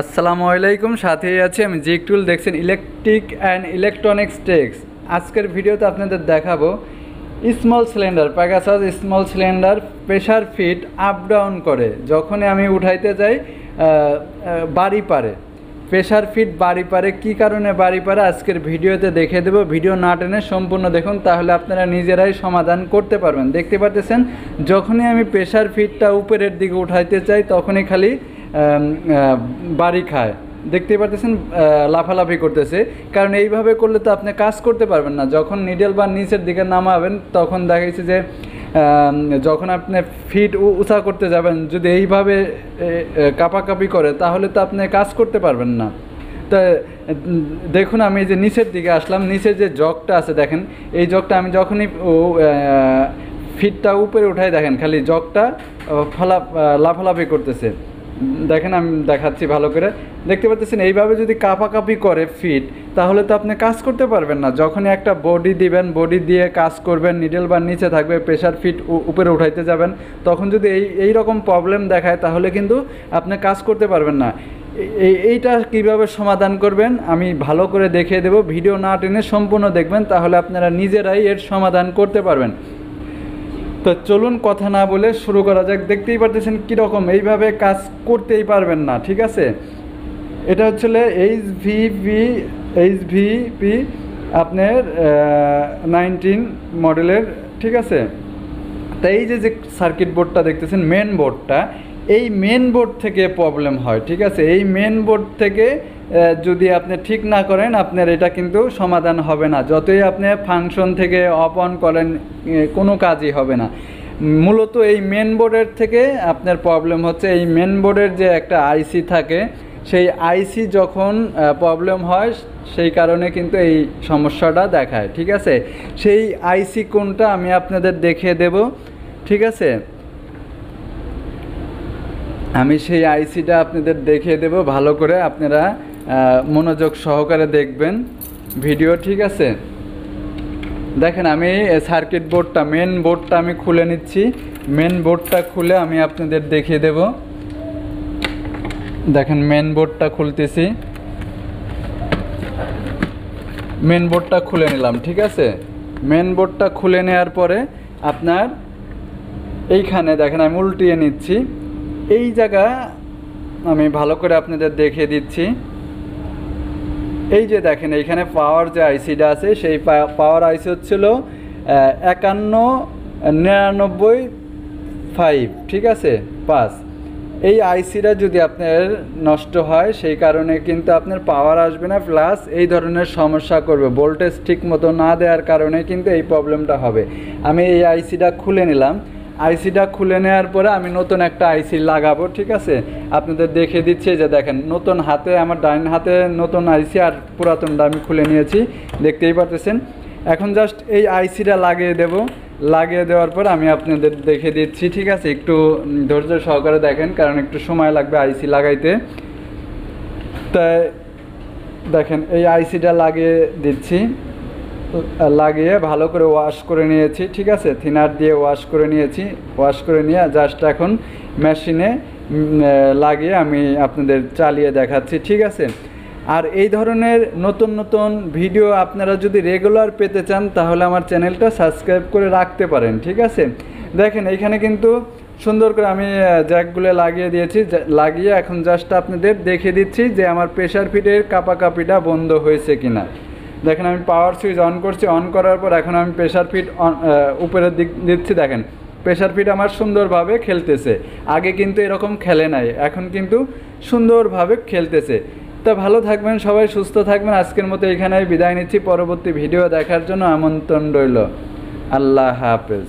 আসসালামু আলাইকুম, সাথেই আছি আমি জিকটুল। দেখছেন ইলেকট্রিক অ্যান্ড ইলেকট্রনিক্স টেক্স। আজকের ভিডিওতে আপনাদের দেখাবো small cylinder, Pegasus small cylinder pressure fit up down করে যখনই আমি উঠাইতে যাই বাড়ি পারে। প্রেশার ফিট বাড়ি পারে, কী কারণে বাড়ি পারে আজকের ভিডিওতে দেখে দেবো। ভিডিও না টেনে সম্পূর্ণ দেখুন, তাহলে আপনারা নিজেরাই সমাধান করতে পারবেন। দেখতে পাচ্ছেন যখনই আমি প্রেশার ফিটটা উপরের দিকে উঠাইতে চাই তখনই খালি বাড়ি খায়। দেখতে পাচ্ছেন লাফালাফি করতেছে, কারণ এইভাবে করলে তো আপনি কাজ করতে পারবেন না। যখন নিডেল বা নিচের দিকে নামাবেন তখন দেখাইছে যে যখন আপনি ফিট উঁচা করতে যাবেন যদি এইভাবে কাঁপাকাঁপি করে তাহলে তো আপনি কাজ করতে পারবেন না। তো দেখুন আমি যে নিচের দিকে আসলাম, নিচের যে জগটা আছে দেখেন, এই জগটা আমি যখনই ফিটটা উপরে উঠাই দেখেন খালি জগটা লাফালাফি করতেছে। দেখেন আমি দেখাচ্ছি ভালো করে, দেখতে পাচ্ছেন এইভাবে যদি কাঁপাকাঁপি করে ফিট তাহলে তো আপনি কাজ করতে পারবেন না। যখনই একটা বডি দিবেন, বডি দিয়ে কাজ করবেন, নিডেল বার নিচে থাকবে, প্রেশার ফিট উপরে উঠাইতে যাবেন, তখন যদি এই রকম প্রবলেম দেখায় তাহলে কিন্তু আপনি কাজ করতে পারবেন না। এইটা কিভাবে সমাধান করবেন আমি ভালো করে দেখিয়ে দেব। ভিডিও না টেনে সম্পূর্ণ দেখবেন, তাহলে আপনারা নিজেরাই এর সমাধান করতে পারবেন। তো চলুন কথা না বলে শুরু করা যাক। দেখতেই পারতেছেন কীরকম, এইভাবে কাজ করতেই পারবেন না, ঠিক আছে। এটা হচ্ছে এইচভিপি আপনার 19 মডেলের, ঠিক আছে। তো এই যে সার্কিট বোর্ডটা দেখতেছেন, মেন বোর্ডটা, এই মেন বোর্ড থেকে প্রবলেম হয়, ঠিক আছে। এই মেন বোর্ড থেকে যদি আপনি ঠিক না করেন আপনার এটা কিন্তু সমাধান হবে না। যতই আপনি ফাংশন থেকে অফ অন করেন কোনো কাজই হবে না। মূলত এই মেন বোর্ডের থেকে আপনার প্রবলেম হচ্ছে। এই মেন বোর্ডের যে একটা আইসি থাকে, সেই আইসি যখন প্রবলেম হয় সেই কারণে কিন্তু এই সমস্যাটা দেখায়, ঠিক আছে। সেই আইসি কোনটা আমি আপনাদের দেখিয়ে দেব, ঠিক আছে। আমি সেই আইসিটা আপনাদের দেখিয়ে দেব ভালো করে, আপনারা মনোযোগ সহকারে দেখবেন ভিডিও, ঠিক আছে। দেখেন আমি সার্কিট বোর্ডটা, মেন বোর্ডটা আমি খুলে নিচ্ছি। মেন বোর্ডটা খুলে আমি আপনাদের দেখিয়ে দেব। দেখেন মেন বোর্ডটা খুলতেছি, মেন বোর্ডটা খুলে নিলাম, ঠিক আছে। মেন বোর্ডটা খুলে নেওয়ার পরে আপনার এইখানে দেখেন আমি উল্টিয়ে নিচ্ছি। এই জায়গা আমি ভালো করে আপনাদের দেখিয়ে দিচ্ছি। এই যে দেখেন এইখানে পাওয়ার যে আইসিটা আছে, সেই পাওয়ার আইসি হচ্ছিল 5199.5, ঠিক আছে 5। এই আইসিটা যদি আপনার নষ্ট হয় সেই কারণে কিন্তু আপনার পাওয়ার আসবে না, প্লাস এই ধরনের সমস্যা করবে। ভোল্টেজ ঠিক মতো না দেওয়ার কারণে কিন্তু এই প্রবলেমটা হবে। আমি এই আইসিটা খুলে নিলাম। আইসিটা খুলে নেওয়ার পরে আমি নতুন একটা আইসি লাগাবো, ঠিক আছে। আপনাদের দেখে দিচ্ছি যে দেখেন নতুন হাতে, আমার ডাইন হাতে নতুন আইসি আর পুরাতনটা আমি খুলে নিয়েছি, দেখতেই পাচ্ছেন। এখন জাস্ট এই আইসিটা লাগিয়ে দেব। লাগিয়ে দেওয়ার পর আমি আপনাদের দেখে দিচ্ছি, ঠিক আছে। একটু ধৈর্য সহকারে দেখেন, কারণ একটু সময় লাগবে আইসি লাগাইতে। তাই দেখেন এই আইসিটা লাগিয়ে দিচ্ছি, লাগিয়ে ভালো করে ওয়াশ করে নিয়েছি, ঠিক আছে। থিনার দিয়ে ওয়াশ করে নিয়েছি। ওয়াশ করে নিয়ে জাস্ট এখন মেশিনে লাগিয়ে আমি আপনাদের চালিয়ে দেখাচ্ছি, ঠিক আছে। আর এই ধরনের নতুন নতুন ভিডিও আপনারা যদি রেগুলার পেতে চান তাহলে আমার চ্যানেলটা সাবস্ক্রাইব করে রাখতে পারেন, ঠিক আছে। দেখেন এইখানে কিন্তু সুন্দর করে আমি জ্যাকগুলো লাগিয়ে দিয়েছি। লাগিয়ে এখন জাস্ট আপনাদের দেখিয়ে দিচ্ছি যে আমার প্রেশার ফিটের কাঁপাকাঁপিটা বন্ধ হয়েছে কিনা। দেখেন আমি পাওয়ার সুইচ অন করছি। অন করার পর এখন আমি প্রেশার ফিট উপরের দিক দিচ্ছি। দেখেন প্রেশার ফিট আমার সুন্দরভাবে খেলতেছে। আগে কিন্তু এরকম খেলে নাই, এখন কিন্তু সুন্দরভাবে খেলতেছে। তা ভালো থাকবেন সবাই, সুস্থ থাকবেন। আজকের মতো এখানেই বিদায় নিচ্ছি। পরবর্তী ভিডিও দেখার জন্য আমন্ত্রণ রইল। আল্লাহ হাফেজ।